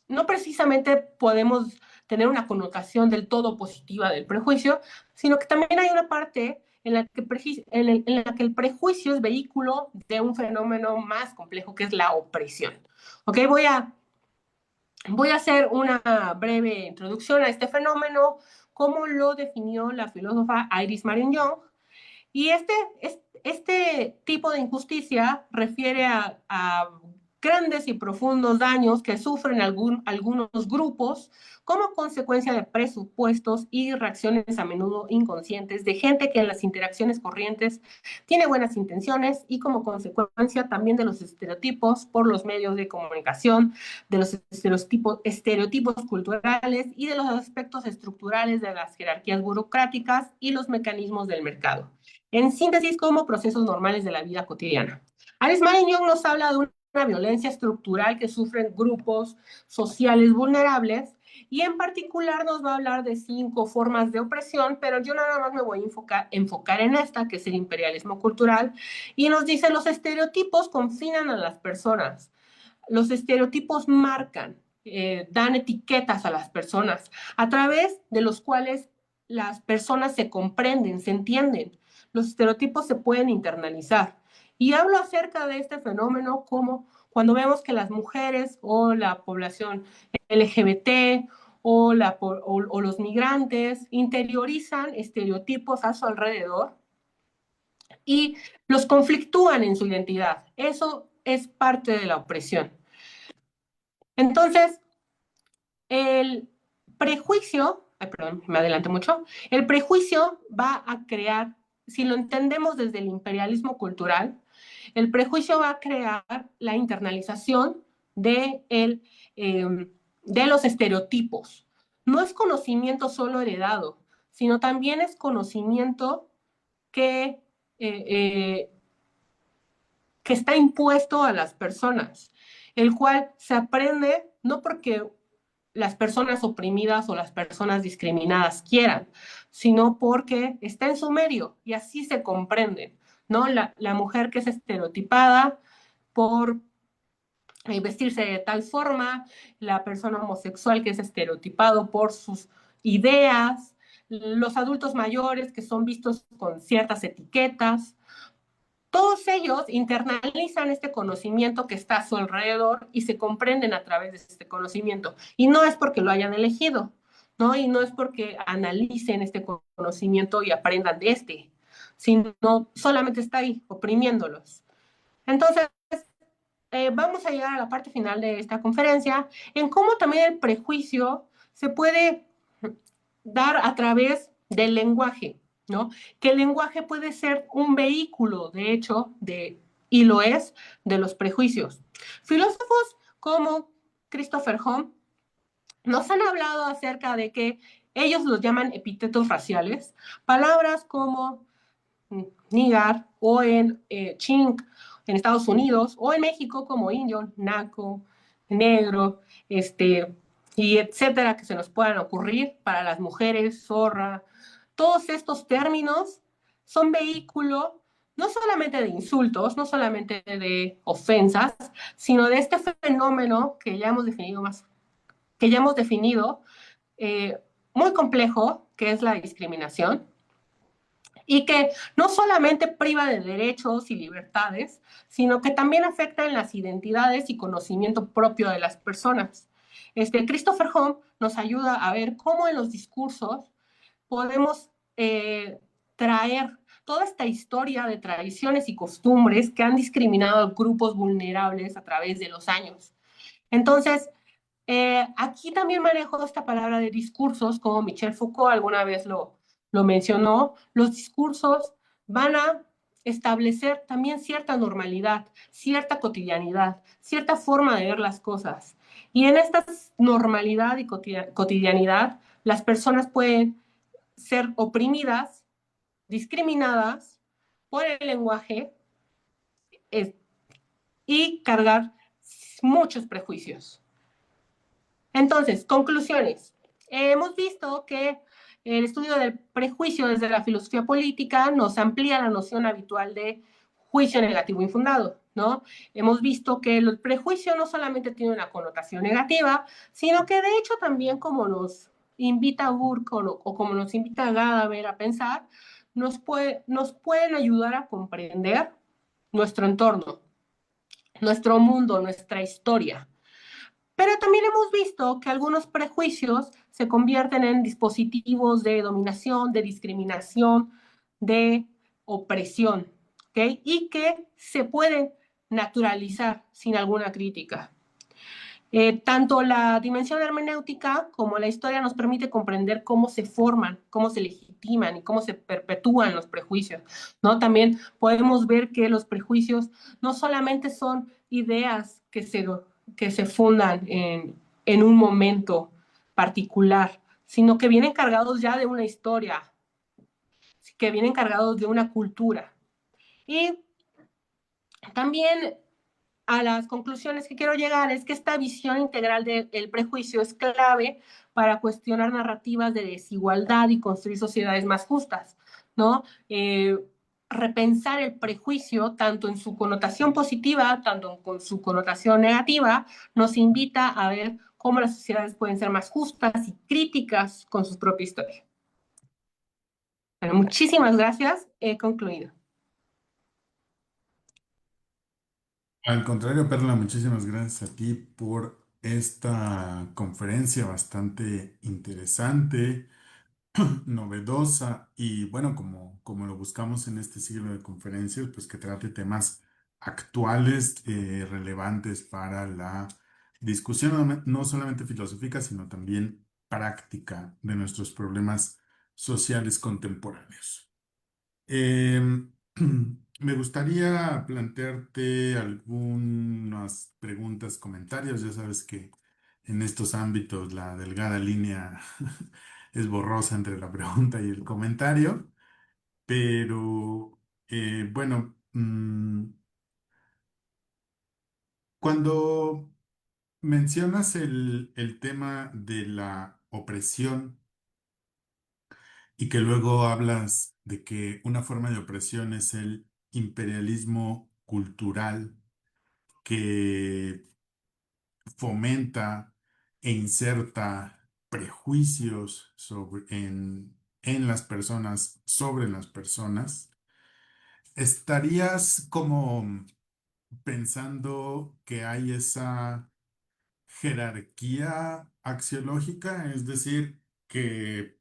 no precisamente podemos tener una connotación del todo positiva del prejuicio, sino que también hay una parte en la que el prejuicio es vehículo de un fenómeno más complejo que es la opresión. Ok, voy a hacer una breve introducción a este fenómeno, cómo lo definió la filósofa Iris Marion Young. Y este tipo de injusticia refiere a grandes y profundos daños que sufren algunos grupos como consecuencia de presupuestos y reacciones a menudo inconscientes de gente que en las interacciones corrientes tiene buenas intenciones y como consecuencia también de los estereotipos por los medios de comunicación, de los estereotipos culturales y de los aspectos estructurales de las jerarquías burocráticas y los mecanismos del mercado. En síntesis, como procesos normales de la vida cotidiana. Alice Marion Young nos habla de una violencia estructural que sufren grupos sociales vulnerables y en particular nos va a hablar de 5 formas de opresión, pero yo nada más me voy a enfocar en esta, que es el imperialismo cultural, y nos dice los estereotipos confinan a las personas. Los estereotipos marcan, dan etiquetas a las personas, a través de los cuales las personas se comprenden, se entienden. Los estereotipos se pueden internalizar. Y hablo acerca de este fenómeno como cuando vemos que las mujeres o la población LGBT o los migrantes interiorizan estereotipos a su alrededor y los conflictúan en su identidad. Eso es parte de la opresión. Entonces, el prejuicio, ay, perdón, me adelanté mucho, el prejuicio va a crear, si lo entendemos desde el imperialismo cultural, el prejuicio va a crear la internalización de los estereotipos. No es conocimiento solo heredado, sino también es conocimiento que, eh, eh, que está impuesto a las personas, el cual se aprende no porque las personas oprimidas o las personas discriminadas quieran, sino porque está en su medio y así se comprenden, ¿no? La mujer que es estereotipada por vestirse de tal forma, la persona homosexual que es estereotipado por sus ideas, los adultos mayores que son vistos con ciertas etiquetas, todos ellos internalizan este conocimiento que está a su alrededor y se comprenden a través de este conocimiento. Y no es porque lo hayan elegido, ¿no? Y no es porque analicen este conocimiento y aprendan de este, sino solamente está ahí, oprimiéndolos. Entonces, vamos a llegar a la parte final de esta conferencia, en cómo también el prejuicio se puede dar a través del lenguaje, ¿no? Que el lenguaje puede ser un vehículo, de hecho, y lo es, de los prejuicios. Filósofos como Christopher Home nos han hablado acerca de que ellos los llaman epítetos raciales, palabras como nigar o en chink en Estados Unidos o en México como indio, naco, negro, y etcétera que se nos puedan ocurrir para las mujeres, zorra. Todos estos términos son vehículo no solamente de insultos, no solamente de ofensas, sino de este fenómeno que ya hemos definido que ya hemos definido, eh, muy complejo, que es la discriminación, y que no solamente priva de derechos y libertades, sino que también afecta en las identidades y conocimiento propio de las personas. Christopher Home nos ayuda a ver cómo en los discursos podemos traer toda esta historia de tradiciones y costumbres que han discriminado a grupos vulnerables a través de los años. Entonces, aquí también manejo esta palabra de discursos, como Michel Foucault alguna vez lo mencionó. Los discursos van a establecer también cierta normalidad, cierta cotidianidad, cierta forma de ver las cosas. Y en esta normalidad y cotidianidad, las personas pueden ser oprimidas, discriminadas por el lenguaje eh, y cargar muchos prejuicios. Entonces, conclusiones. Hemos visto que el estudio del prejuicio desde la filosofía política nos amplía la noción habitual de juicio negativo infundado, ¿no? Hemos visto que el prejuicio no solamente tiene una connotación negativa, sino que de hecho también como nos invita Burke o como nos invita Gadamer a pensar, nos pueden ayudar a comprender nuestro entorno, nuestro mundo, nuestra historia. Pero también hemos visto que algunos prejuicios se convierten en dispositivos de dominación, de discriminación, de opresión, ¿ok? Y que se pueden naturalizar sin alguna crítica. Tanto la dimensión hermenéutica como la historia nos permite comprender cómo se forman, cómo se legitiman y cómo se perpetúan los prejuicios, ¿no? También podemos ver que los prejuicios no solamente son ideas que se fundan en un momento particular, sino que vienen cargados ya de una historia, que vienen cargados de una cultura. Y también a las conclusiones que quiero llegar es que esta visión integral del prejuicio es clave para cuestionar narrativas de desigualdad y construir sociedades más justas, ¿no? Repensar el prejuicio, tanto en su connotación positiva, tanto con su connotación negativa, nos invita a ver cómo las sociedades pueden ser más justas y críticas con su propia historia. Bueno, muchísimas gracias. He concluido.
Al contrario, Perla, muchísimas gracias a ti por esta conferencia bastante interesante, novedosa y bueno, como lo buscamos en este siglo de conferencias, pues que trate temas actuales, relevantes para la discusión, no solamente filosófica, sino también práctica de nuestros problemas sociales contemporáneos. Em, Me gustaría plantearte algunas preguntas, comentarios. Ya sabes que en estos ámbitos la delgada línea es borrosa entre la pregunta y el comentario, pero bueno, cuando mencionas el tema de la opresión y que luego hablas de que una forma de opresión es el imperialismo cultural, que fomenta e inserta prejuicios en las personas, sobre las personas, ¿estarías como pensando que hay esa jerarquía axiológica? Es decir, que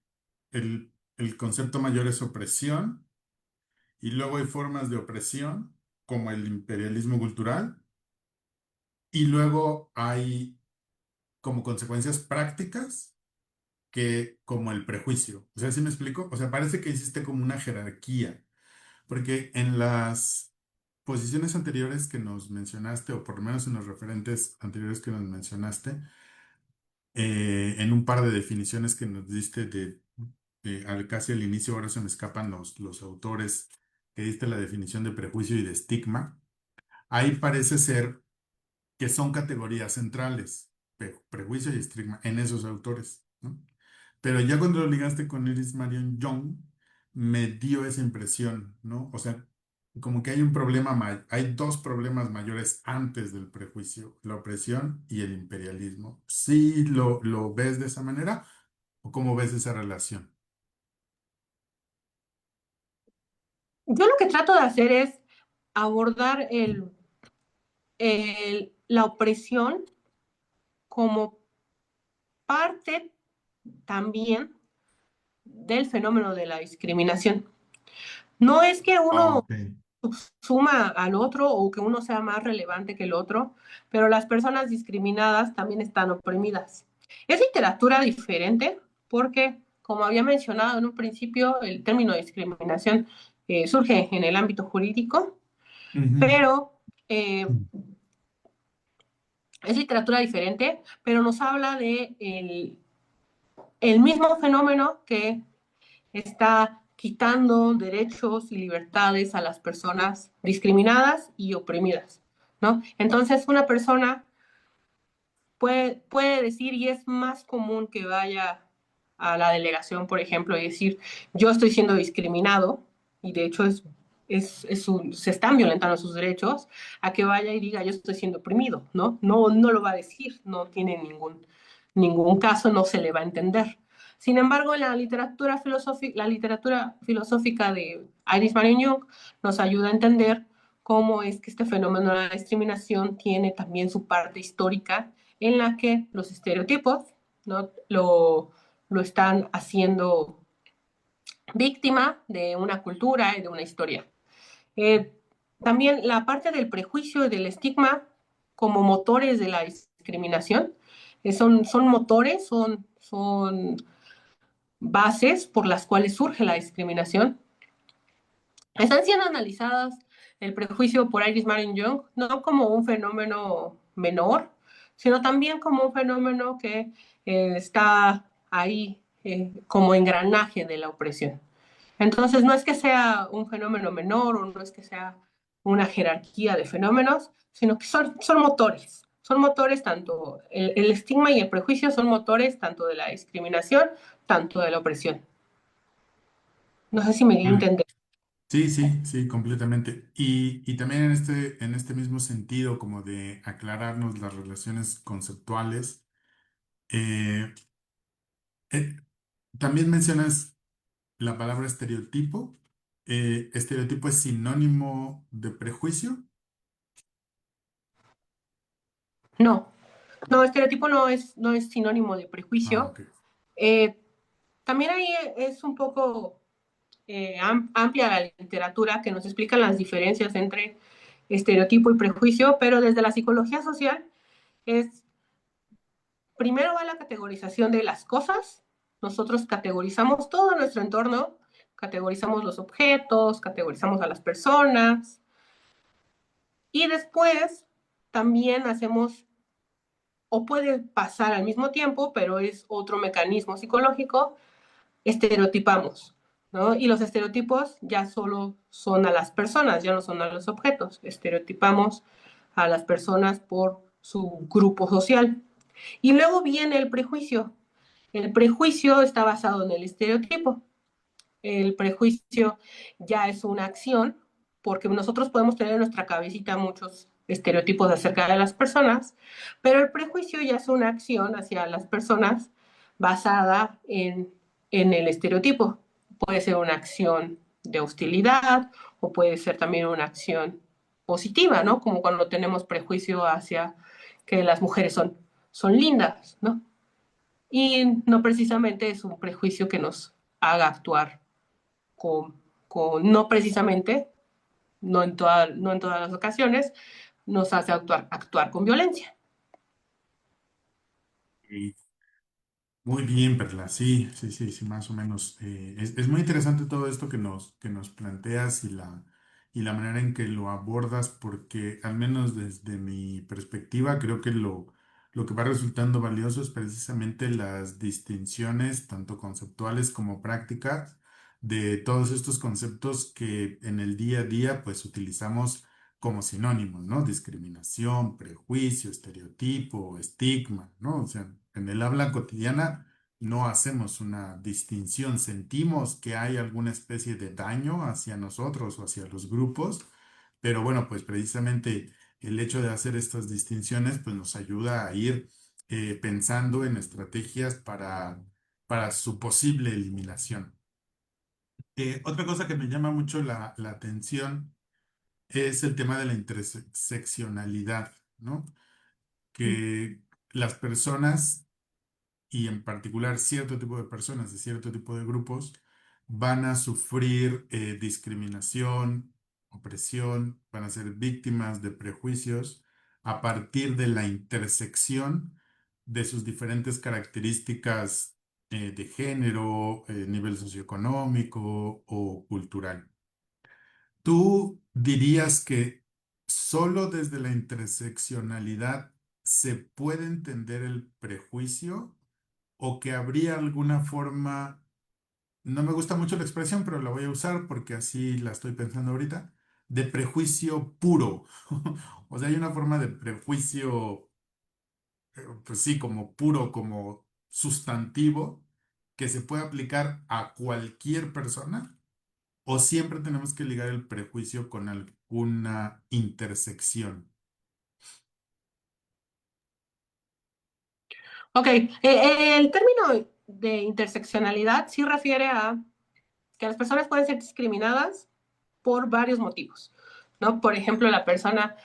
el concepto mayor es opresión, y luego hay formas de opresión, como el imperialismo cultural, y luego hay como consecuencias prácticas que como el prejuicio. O sea, ¿sí me explico? O sea, parece que existe como una jerarquía, porque en las posiciones anteriores que nos mencionaste, o por lo menos en los referentes anteriores que nos mencionaste, en un par de definiciones que nos diste casi al inicio, ahora se me escapan los autores que diste la definición de prejuicio y de estigma, ahí parece ser que son categorías centrales, prejuicio y estigma, en esos autores, ¿no? Pero ya cuando lo ligaste con Iris Marion Young, me dio esa impresión, ¿no? O sea, como que hay un problema, hay dos problemas mayores antes del prejuicio, la opresión y el imperialismo. ¿Sí lo ves de esa manera o cómo ves esa relación?
Yo lo que trato de hacer es abordar la opresión como parte también del fenómeno de la discriminación. No es que
Ah,
uno
ok.
suma al otro o que uno sea más relevante que el otro, pero las personas discriminadas también están oprimidas. Es literatura diferente porque, como había mencionado en un principio, el término discriminación surge en el ámbito jurídico,
Ujú.
pero es literatura diferente, pero nos habla de el mismo fenómeno que está quitando derechos y libertades a las personas discriminadas y oprimidas, ¿no? Entonces, una persona puede decir, y es más común que vaya a la delegación, por ejemplo, y decir, yo estoy siendo discriminado, y de hecho se están violentando sus derechos, a que vaya y diga, yo estoy siendo oprimido, ¿no? No lo va a decir, no tiene ningún caso, no se le va a entender. Sin embargo, la literatura filosófica de Iris Marion Young nos ayuda a entender cómo es que este fenómeno de la discriminación tiene también su parte histórica en la que los estereotipos, ¿no? lo están haciendo víctima de una cultura y de una historia. Eh, También la parte del prejuicio y del estigma como motores de la discriminación, son motores, son bases por las cuales surge la discriminación. Están siendo analizadas el prejuicio por Iris Marion Young no como un fenómeno menor, sino también como un fenómeno que está ahí como engranaje de la opresión. Entonces, no es que sea un fenómeno menor o no es que sea una jerarquía de fenómenos, sino que son motores. Son motores tanto, el estigma y el prejuicio son motores tanto de la discriminación, tanto de la opresión. No sé si me di a
Vale.
entender.
Sí, sí, sí, completamente. Y también en este mismo sentido, como de aclararnos las relaciones conceptuales, eh, eh, también mencionas la palabra estereotipo. ¿Estereotipo es sinónimo de prejuicio?
No, no, estereotipo no es sinónimo de
Ah,
prejuicio.
ok.
Eh, También ahí es un poco amplia la literatura que nos explica las diferencias entre estereotipo y prejuicio, pero desde la psicología social es, primero va la categorización de las cosas. Nosotros categorizamos todo nuestro entorno, categorizamos los objetos, categorizamos a las personas y después también hacemos, o puede pasar al mismo tiempo, pero es otro mecanismo psicológico, estereotipamos, ¿no? Y los estereotipos ya solo son a las personas, ya no son a los objetos. Estereotipamos a las personas por su grupo social. Y luego viene el prejuicio. El prejuicio está basado en el estereotipo. El prejuicio ya es una acción, porque nosotros podemos tener en nuestra cabecita muchos estereotipos acerca de las personas, pero el prejuicio ya es una acción hacia las personas basada en el estereotipo. Puede ser una acción de hostilidad o puede ser también una acción positiva, ¿no? Como cuando tenemos prejuicio hacia que las mujeres son lindas, ¿no? y no precisamente es un prejuicio que nos haga actuar con, no precisamente, no en todas las ocasiones, nos hace actuar con violencia.
Y muy bien, Perla. Sí, sí, sí, sí, más o menos. Es muy interesante todo esto que nos planteas y la manera en que lo abordas, porque al menos desde mi perspectiva, creo que lo que va resultando valioso es precisamente las distinciones, tanto conceptuales como prácticas, de todos estos conceptos que en el día a día, pues, utilizamos como sinónimos, ¿no? Discriminación, prejuicio, estereotipo, estigma, ¿no? O sea, en el habla cotidiana no hacemos una distinción, sentimos que hay alguna especie de daño hacia nosotros o hacia los grupos, pero bueno, pues precisamente el hecho de hacer estas distinciones, pues nos ayuda a ir pensando en estrategias para su posible eliminación. Otra cosa que me llama mucho la atención es el tema de la interseccionalidad, ¿no? Que las personas, y en particular cierto tipo de personas de cierto tipo de grupos, van a sufrir discriminación, opresión, van a ser víctimas de prejuicios a partir de la intersección de sus diferentes características de género, nivel socioeconómico o cultural. ¿Tú dirías que solo desde la interseccionalidad se puede entender el prejuicio o que habría alguna forma, no me gusta mucho la expresión, pero la voy a usar porque así la estoy pensando ahorita, de prejuicio puro? O sea, hay una forma de prejuicio, pues sí, como puro, como sustantivo, que se puede aplicar a cualquier persona. ¿O siempre tenemos que ligar el prejuicio con alguna intersección?
Ok, el término de interseccionalidad sí refiere a que las personas pueden ser discriminadas por varios motivos, ¿no? Por ejemplo, la persona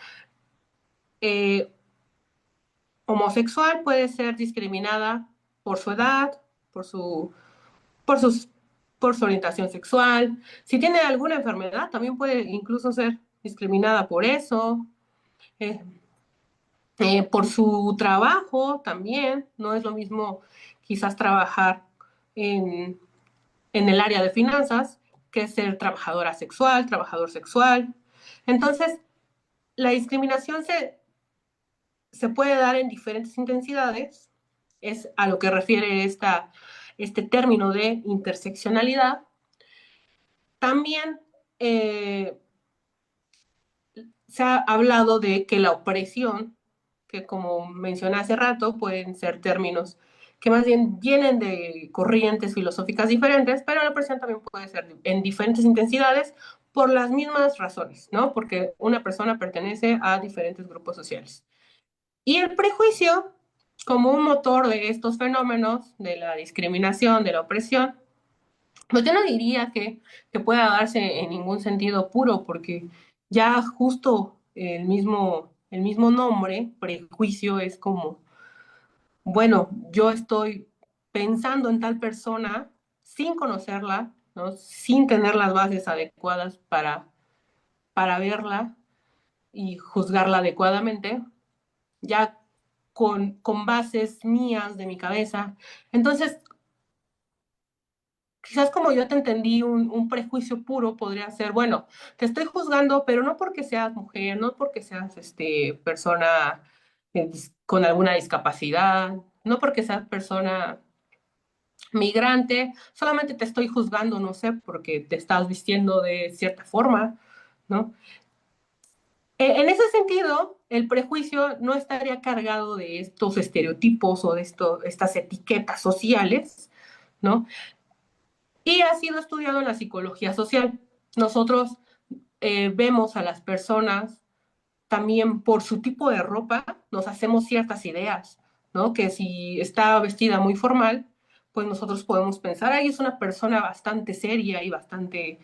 eh, homosexual puede ser discriminada por su edad, por su, por sus, por su orientación sexual. Si tiene alguna enfermedad, también puede incluso ser discriminada por eso. Eh, por su trabajo también, no es lo mismo quizás trabajar en, en el área de finanzas que ser trabajadora sexual, trabajador sexual. Entonces, la discriminación se puede dar en diferentes intensidades, es a lo que refiere este término de interseccionalidad. También se ha hablado de que la opresión, que como mencioné hace rato, pueden ser términos que más bien vienen de corrientes filosóficas diferentes, pero la opresión también puede ser en diferentes intensidades por las mismas razones, ¿no? Porque una persona pertenece a diferentes grupos sociales. Y el prejuicio, como un motor de estos fenómenos, de la discriminación, de la opresión, pues yo no diría que pueda darse en ningún sentido puro, porque ya justo el mismo nombre, prejuicio, es como, bueno, yo estoy pensando en tal persona sin conocerla, ¿no? Sin tener las bases adecuadas para verla y juzgarla adecuadamente, ya con bases mías de mi cabeza. Entonces, quizás como yo te entendí, un prejuicio puro podría ser, bueno, te estoy juzgando, pero no porque seas mujer, no porque seas persona con alguna discapacidad, no porque seas persona migrante, solamente te estoy juzgando, no sé, porque te estás vistiendo de cierta forma, ¿no? En ese sentido, el prejuicio no estaría cargado de estos estereotipos o de estas etiquetas sociales, ¿no? Y ha sido estudiado en la psicología social. Nosotros vemos a las personas también por su tipo de ropa, nos hacemos ciertas ideas, ¿no? Que si está vestida muy formal, pues nosotros podemos pensar, ahí es una persona bastante seria y bastante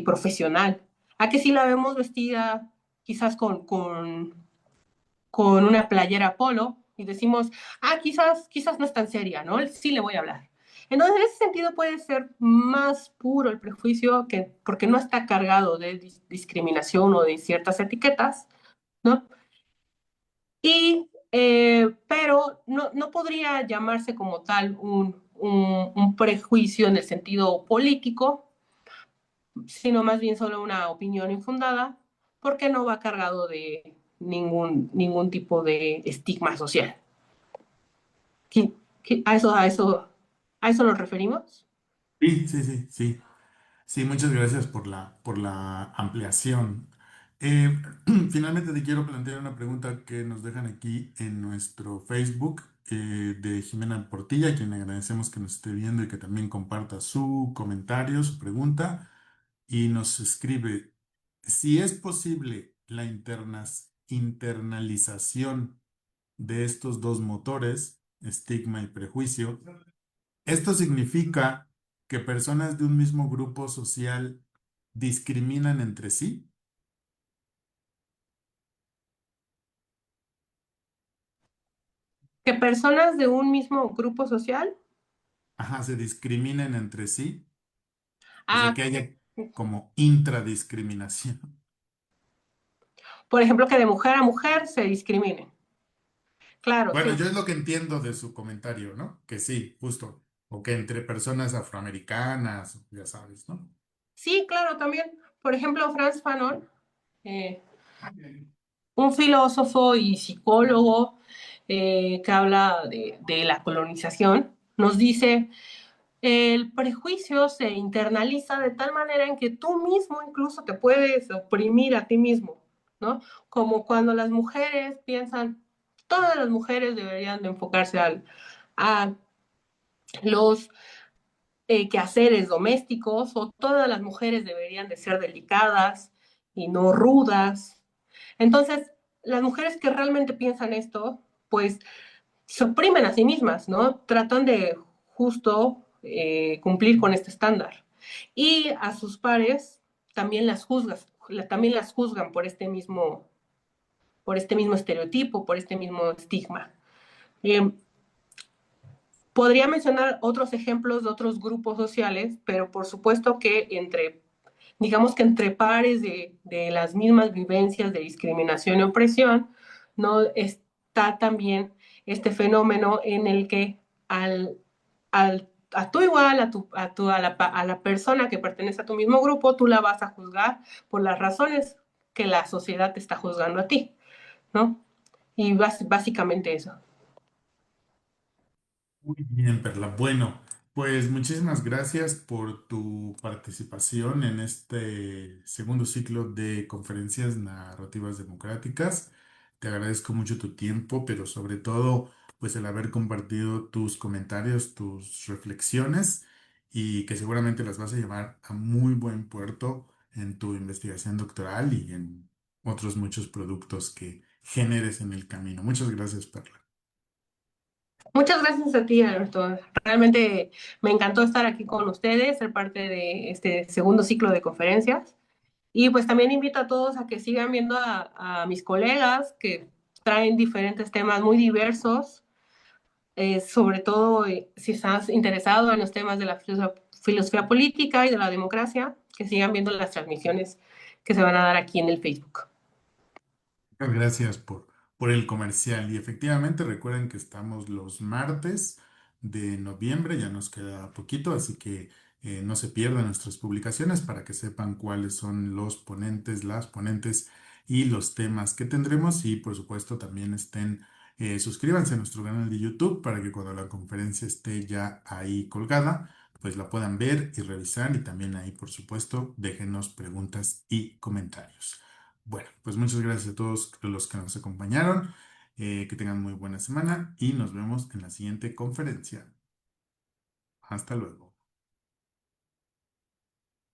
profesional. A que si la vemos vestida quizás con una playera polo, y decimos, quizás no es tan seria, ¿no? Sí le voy a hablar. Entonces, en ese sentido puede ser más puro el prejuicio porque no está cargado de discriminación o de ciertas etiquetas, ¿no? Pero no podría llamarse como tal un prejuicio en el sentido político, sino más bien solo una opinión infundada, porque no va cargado de ningún tipo de estigma social. ¿Qué- ¿A eso nos referimos?
Sí, sí, sí, sí. Sí, muchas gracias por la ampliación. Eh, Finalmente te quiero plantear una pregunta que nos dejan aquí en nuestro Facebook de Jimena Portilla, a quien le agradecemos que nos esté viendo y que también comparta su comentario, su pregunta, y nos escribe, si es posible la internalización de estos dos motores, estigma y prejuicio, esto significa que personas de un mismo grupo social discriminan entre sí.
Que personas de un mismo grupo social,
Ajá, se discriminan entre sí. O sea,
ah,
que haya como intradiscriminación.
por ejemplo, que de mujer a mujer se discriminen. Claro,
Bueno,
sí.
yo es lo que entiendo de su comentario, ¿no? Que sí, justo. O que entre personas afroamericanas, ya sabes, ¿no?
Sí, claro, también. Por ejemplo, Franz Fanon, eh, un filósofo y psicólogo que habla de la colonización, nos dice, el prejuicio se internaliza de tal manera en que tú mismo incluso te puedes oprimir a ti mismo, ¿no? Como cuando las mujeres piensan, todas las mujeres deberían de enfocarse a los quehaceres domésticos o todas las mujeres deberían de ser delicadas y no rudas. Entonces, las mujeres que realmente piensan esto, pues se oprimen a sí mismas, ¿no? Tratan de justo cumplir con este estándar. Y a sus pares también las juzgan por este mismo estereotipo, por este mismo estigma. Eh, Podría mencionar otros ejemplos de otros grupos sociales, pero por supuesto que digamos que entre pares de las mismas vivencias de discriminación y opresión, no está también este fenómeno en el que a tú igual, a la persona que pertenece a tu mismo grupo, tú la vas a juzgar por las razones que la sociedad te está juzgando a ti, ¿no? Y básicamente eso.
Muy bien, Perla. Bueno, pues muchísimas gracias por tu participación en este segundo ciclo de conferencias narrativas democráticas. Te agradezco mucho tu tiempo, pero sobre todo, pues el haber compartido tus comentarios, tus reflexiones y que seguramente las vas a llevar a muy buen puerto en tu investigación doctoral y en otros muchos productos que generes en el camino. Muchas gracias, Perla.
Muchas gracias a ti, Alberto. Realmente me encantó estar aquí con ustedes, ser parte de este segundo ciclo de conferencias. Y pues también invito a todos a que sigan viendo a mis colegas que traen diferentes temas muy diversos, sobre todo si estás interesado en los temas de la filosofía política y de la democracia, que sigan viendo las transmisiones que se van a dar aquí en el Facebook.
Muchas gracias por el comercial. Y efectivamente, recuerden que estamos los martes de noviembre, ya nos queda poquito, así que no se pierdan nuestras publicaciones para que sepan cuáles son los ponentes, las ponentes y los temas que tendremos. Y por supuesto, también suscríbanse a nuestro canal de YouTube para que cuando la conferencia esté ya ahí colgada, pues la puedan ver y revisar. Y también ahí, por supuesto, déjenos preguntas y comentarios. Bueno, pues muchas gracias a todos los que nos acompañaron. Que tengan muy buena semana y nos vemos en la siguiente conferencia. Hasta luego.